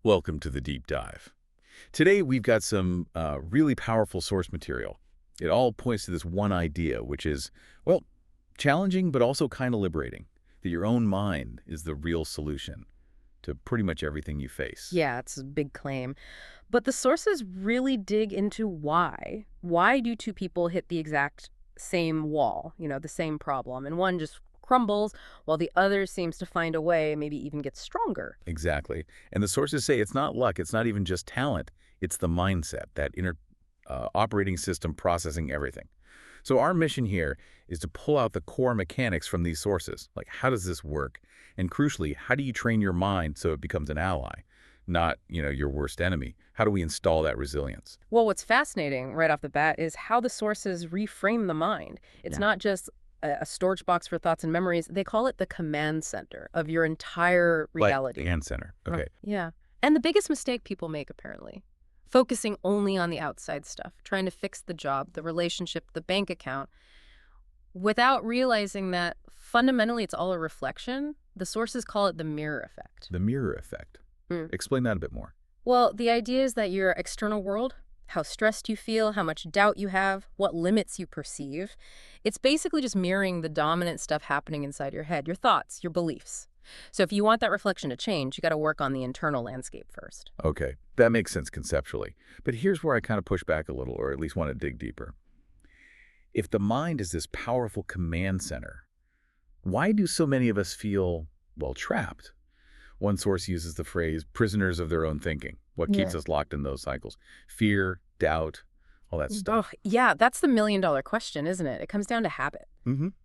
Welcome to the deep dive. Today we've got some really powerful source material. It all points to this one idea, which is, well, challenging but also kind of liberating, that your own mind is the real solution to pretty much everything you face. Yeah, it's a big claim. But the sources really dig into why. Why do two people hit the exact same wall, the same problem, and one just crumbles while the other seems to find a way, maybe even get stronger? Exactly. And the sources say it's not luck, it's not even just talent, it's the mindset, that inner operating system processing everything. So our mission here is to pull out the core mechanics from these sources. Like, how does this work? And crucially, how do you train your mind so it becomes an ally, not, your worst enemy? How do we install that resilience? Well, what's fascinating right off the bat is how the sources reframe the mind. It's not just a storage box for thoughts and memories. They call it the command center of your entire reality. Command center. Okay. Yeah. And the biggest mistake people make, apparently, focusing only on the outside stuff, trying to fix the job, the relationship, the bank account, without realizing that fundamentally it's all a reflection. The sources call it the mirror effect. The mirror effect. Explain that a bit more. Well, the idea is that your external world, how stressed you feel, how much doubt you have, what limits you perceive, it's basically just mirroring the dominant stuff happening inside your head, your thoughts, your beliefs. So if you want that reflection to change, you got to work on the internal landscape first. Okay, that makes sense conceptually. But here's where I kind of push back a little, or at least want to dig deeper. If the mind is this powerful command center, why do so many of us feel, well, trapped? One source uses the phrase prisoners of their own thinking. What keeps us locked in those cycles? Fear, doubt, all that stuff. Oh, yeah, that's the million-dollar question, isn't it? It comes down to habit,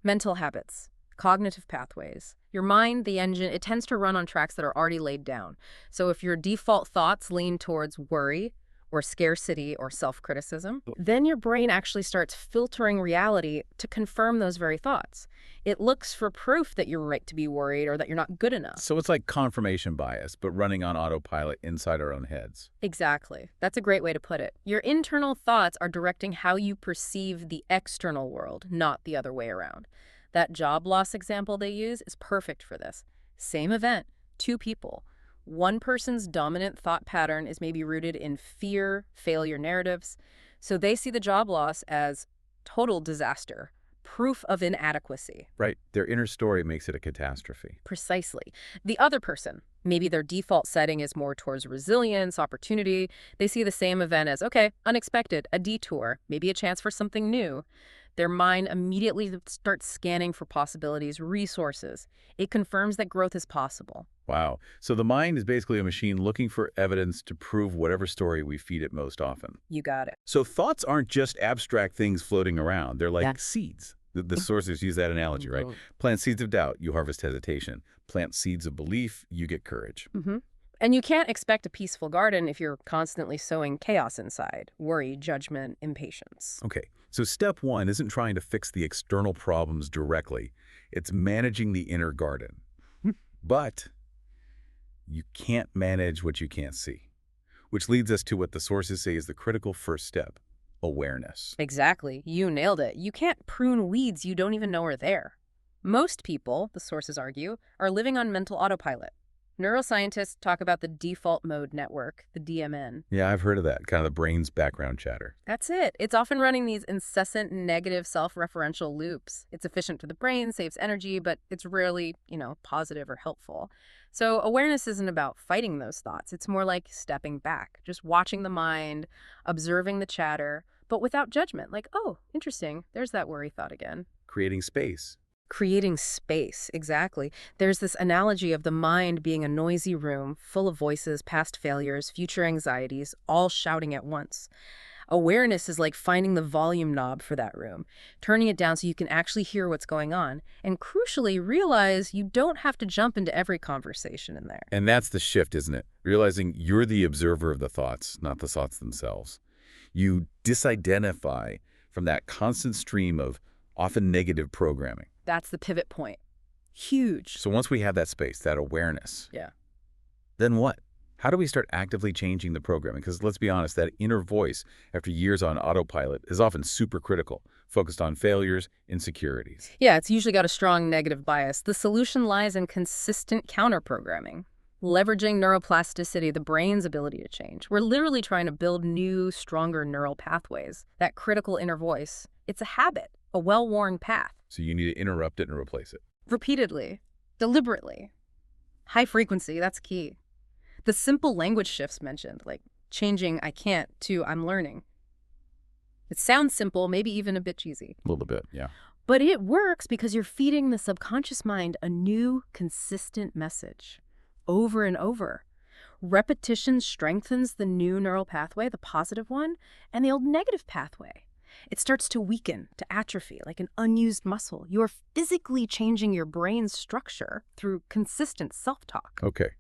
mental habits, cognitive pathways. Your mind, the engine, it tends to run on tracks that are already laid down. So if your default thoughts lean towards worry or scarcity or self-criticism, then your brain actually starts filtering reality to confirm those very thoughts. It looks for proof that you're right to be worried or that you're not good enough. So it's like confirmation bias, but running on autopilot inside our own heads. Exactly. That's a great way to put it. Your internal thoughts are directing how you perceive the external world, not the other way around. That job loss example they use is perfect for this. Same event, two people. One person's dominant thought pattern is maybe rooted in fear, failure narratives. So they see the job loss as total disaster, proof of inadequacy. Right. Their inner story makes it a catastrophe. Precisely. The other person, maybe their default setting is more towards resilience, opportunity. They see the same event as, okay, unexpected, a detour, maybe a chance for something new. Their mind immediately starts scanning for possibilities, resources. It confirms that growth is possible. Wow. So the mind is basically a machine looking for evidence to prove whatever story we feed it most often. You got it. So thoughts aren't just abstract things floating around. They're like seeds. The sources use that analogy, right? Plant seeds of doubt, you harvest hesitation. Plant seeds of belief, you get courage. And you can't expect a peaceful garden if you're constantly sowing chaos inside, worry, judgment, impatience. Okay, so step one isn't trying to fix the external problems directly. It's managing the inner garden. But you can't manage what you can't see, which leads us to what the sources say is the critical first step, awareness. Exactly. You nailed it. You can't prune weeds you don't even know are there. Most people, the sources argue, are living on mental autopilot. Neuroscientists talk about the default mode network, the DMN. Yeah, I've heard of that, kind of the brain's background chatter. That's it. It's often running these incessant negative self-referential loops. It's efficient for the brain, saves energy, but it's rarely, positive or helpful. So awareness isn't about fighting those thoughts. It's more like stepping back, just watching the mind, observing the chatter, but without judgment. Like, oh, interesting. There's that worry thought again. Creating space. Creating space, exactly. There's this analogy of the mind being a noisy room full of voices, past failures, future anxieties, all shouting at once. Awareness is like finding the volume knob for that room, turning it down so you can actually hear what's going on, and crucially realize you don't have to jump into every conversation in there. And that's the shift, isn't it? Realizing you're the observer of the thoughts, not the thoughts themselves. You disidentify from that constant stream of often negative programming. That's the pivot point. Huge. So once we have that space, that awareness, Yeah. then what? How do we start actively changing the programming? Because let's be honest, that inner voice after years on autopilot is often super critical, focused on failures, insecurities. Yeah, it's usually got a strong negative bias. The solution lies in consistent counter-programming. Leveraging neuroplasticity, the brain's ability to change. We're literally trying to build new, stronger neural pathways. That critical inner voice, it's a habit, a well-worn path. So you need to interrupt it and replace it. Repeatedly, deliberately. High frequency, that's key. The simple language shifts mentioned, like changing I can't to I'm learning. It sounds simple, maybe even a bit cheesy. A little bit, yeah. But it works because you're feeding the subconscious mind a new, consistent message over and over. Repetition strengthens the new neural pathway, the positive one, and the old negative pathway. It starts to weaken, to atrophy, like an unused muscle. You're physically changing your brain's structure through consistent self-talk. Okay.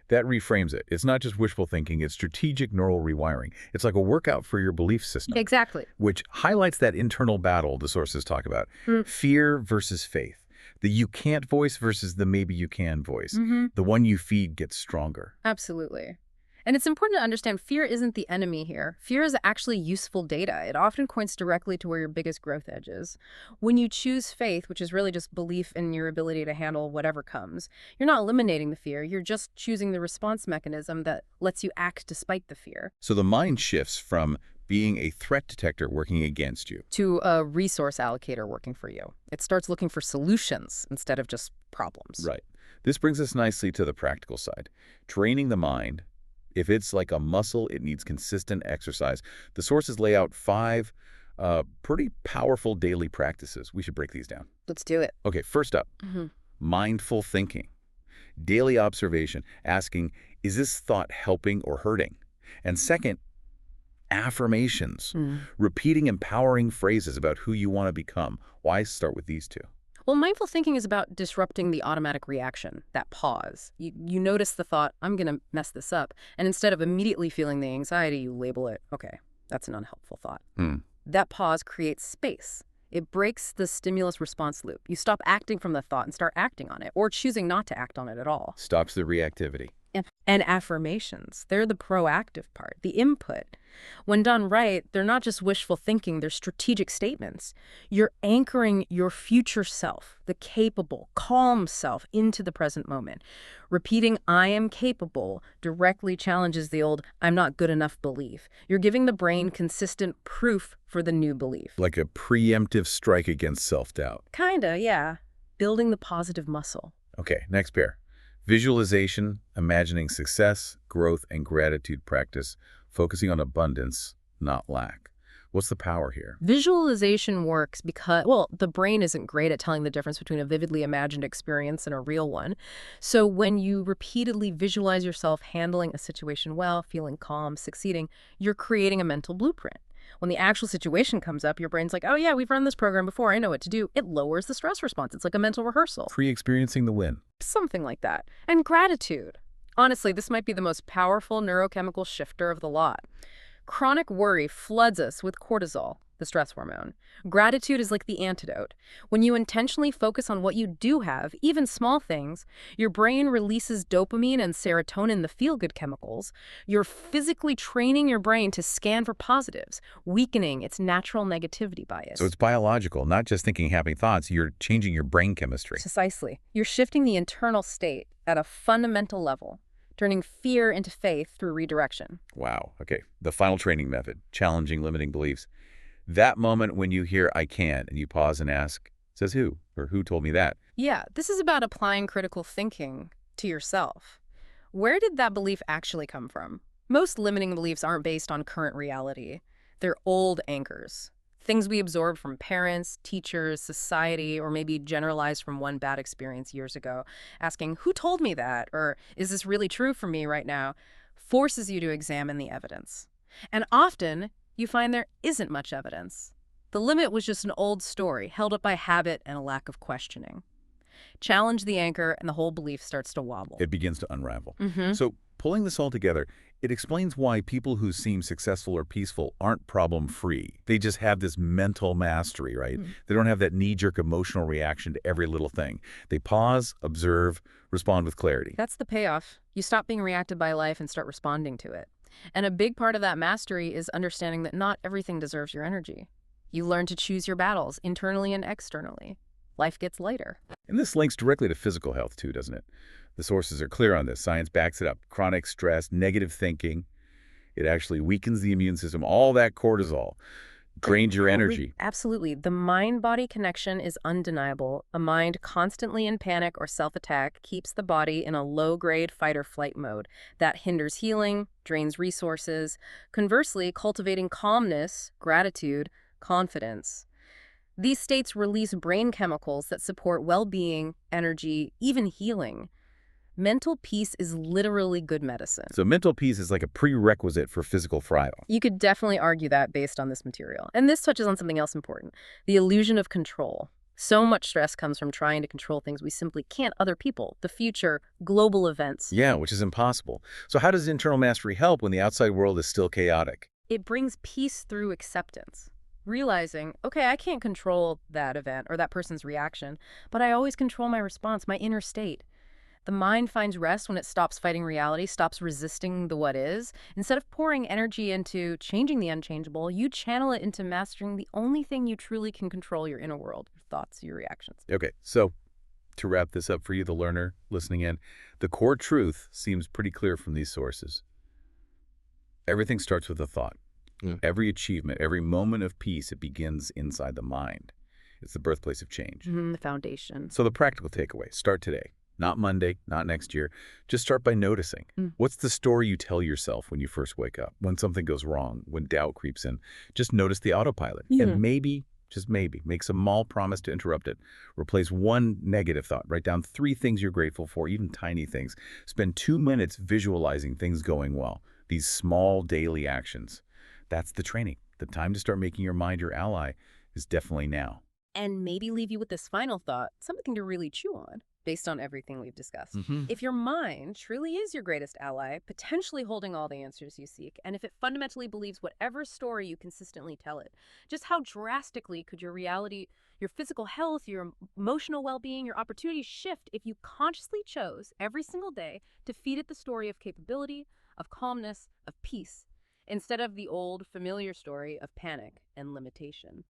That reframes it. It's not just wishful thinking, it's strategic neural rewiring. It's like a workout for your belief system. Exactly. Which highlights that internal battle the sources talk about. Fear versus faith. The you can't voice versus the maybe you can voice. The one you feed gets stronger. Absolutely. And it's important to understand fear isn't the enemy here. Fear is actually useful data. It often points directly to where your biggest growth edge is. When you choose faith, which is really just belief in your ability to handle whatever comes, you're not eliminating the fear. You're just choosing the response mechanism that lets you act despite the fear. So the mind shifts from being a threat detector working against you to a resource allocator working for you. It starts looking for solutions instead of just problems. Right. This brings us nicely to the practical side. Training the mind. If it's like a muscle, it needs consistent exercise. The sources lay out 5 pretty powerful daily practices. We should break these down. Let's do it. Okay, first up, mindful thinking. Daily observation, asking, is this thought helping or hurting? And second, affirmations. Repeating empowering phrases about who you want to become. Why start with these 2? Well, mindful thinking is about disrupting the automatic reaction, that pause. You notice the thought, I'm going to mess this up. And instead of immediately feeling the anxiety, you label it, okay, that's an unhelpful thought. That pause creates space. It breaks the stimulus response loop. You stop acting from the thought and start acting on it, or choosing not to act on it at all. Stops the reactivity. And affirmations, they're the proactive part, the input. When done right, they're not just wishful thinking, they're strategic statements. You're anchoring your future self, the capable, calm self, into the present moment. Repeating, I am capable, directly challenges the old, I'm not good enough belief. You're giving the brain consistent proof for the new belief. Like a preemptive strike against self-doubt. Kinda, yeah. Building the positive muscle. Okay, next pair. Visualization, imagining success, growth, and gratitude practice, focusing on abundance, not lack. What's the power here? Visualization works because, well, the brain isn't great at telling the difference between a vividly imagined experience and a real one. So when you repeatedly visualize yourself handling a situation well, feeling calm, succeeding, you're creating a mental blueprint. When the actual situation comes up, your brain's like, oh yeah, we've run this program before, I know what to do. It lowers the stress response. It's like a mental rehearsal. Pre-experiencing the win. Something like that. And gratitude. Honestly, this might be the most powerful neurochemical shifter of the lot. Chronic worry floods us with cortisol, the stress hormone. Gratitude is like the antidote. When you intentionally focus on what you do have, even small things, your brain releases dopamine and serotonin, the feel-good chemicals. You're physically training your brain to scan for positives, weakening its natural negativity bias. So it's biological, not just thinking happy thoughts. You're changing your brain chemistry. Precisely. You're shifting the internal state at a fundamental level, turning fear into faith through redirection. Wow. Okay. The final training method, challenging limiting beliefs. That moment when you hear I can't and you pause and ask, says who? Or who told me that? Yeah, this is about applying critical thinking to yourself. Where did that belief actually come from? Most limiting beliefs aren't based on current reality. They're old anchors. Things we absorb from parents, teachers, society, or maybe generalized from one bad experience years ago. Asking, who told me that? Or is this really true for me right now? Forces you to examine the evidence. And often, you find there isn't much evidence. The limit was just an old story held up by habit and a lack of questioning. Challenge the anchor and the whole belief starts to wobble. It begins to unravel. So pulling this all together, it explains why people who seem successful or peaceful aren't problem-free. They just have this mental mastery, right? They don't have that knee-jerk emotional reaction to every little thing. They pause, observe, respond with clarity. That's the payoff. You stop being reacted by life and start responding to it. And a big part of that mastery is understanding that not everything deserves your energy. You learn to choose your battles, internally and externally. Life gets lighter. And this links directly to physical health too, doesn't it? The sources are clear on this. Science backs it up. Chronic stress, negative thinking, it actually weakens the immune system. All that cortisol drains your energy. Absolutely. The mind-body connection is undeniable. A mind constantly in panic or self-attack keeps the body in a low-grade fight-or-flight mode. That hinders healing, drains resources. Conversely, cultivating calmness, gratitude, confidence. These states release brain chemicals that support well-being, energy, even healing. Mental peace is literally good medicine. So mental peace is like a prerequisite for physical thrival. You could definitely argue that based on this material. And this touches on something else important, the illusion of control. So much stress comes from trying to control things we simply can't, other people, the future, global events. Yeah, which is impossible. So how does internal mastery help when the outside world is still chaotic? It brings peace through acceptance. Realizing, okay, I can't control that event or that person's reaction, but I always control my response, my inner state. The mind finds rest when it stops fighting reality, stops resisting the what is. Instead of pouring energy into changing the unchangeable, you channel it into mastering the only thing you truly can control, your inner world, your thoughts, your reactions. Okay, so to wrap this up for you, the learner listening in, the core truth seems pretty clear from these sources. Everything starts with a thought. Yeah. Every achievement, every moment of peace, it begins inside the mind. It's the birthplace of change. The foundation. So the practical takeaway, start today. Not Monday, not next year. Just start by noticing. What's the story you tell yourself when you first wake up? When something goes wrong, when doubt creeps in, just notice the autopilot. And maybe, just maybe, make a small promise to interrupt it. Replace one negative thought. Write down 3 things you're grateful for, even tiny things. Spend 2 minutes visualizing things going well. These small daily actions. That's the training. The time to start making your mind your ally is definitely now. And maybe leave you with this final thought, something to really chew on, based on everything we've discussed. If your mind truly is your greatest ally, potentially holding all the answers you seek, and if it fundamentally believes whatever story you consistently tell it, just how drastically could your reality, your physical health, your emotional well-being, your opportunities shift if you consciously chose every single day to feed it the story of capability, of calmness, of peace, instead of the old, familiar story of panic and limitation.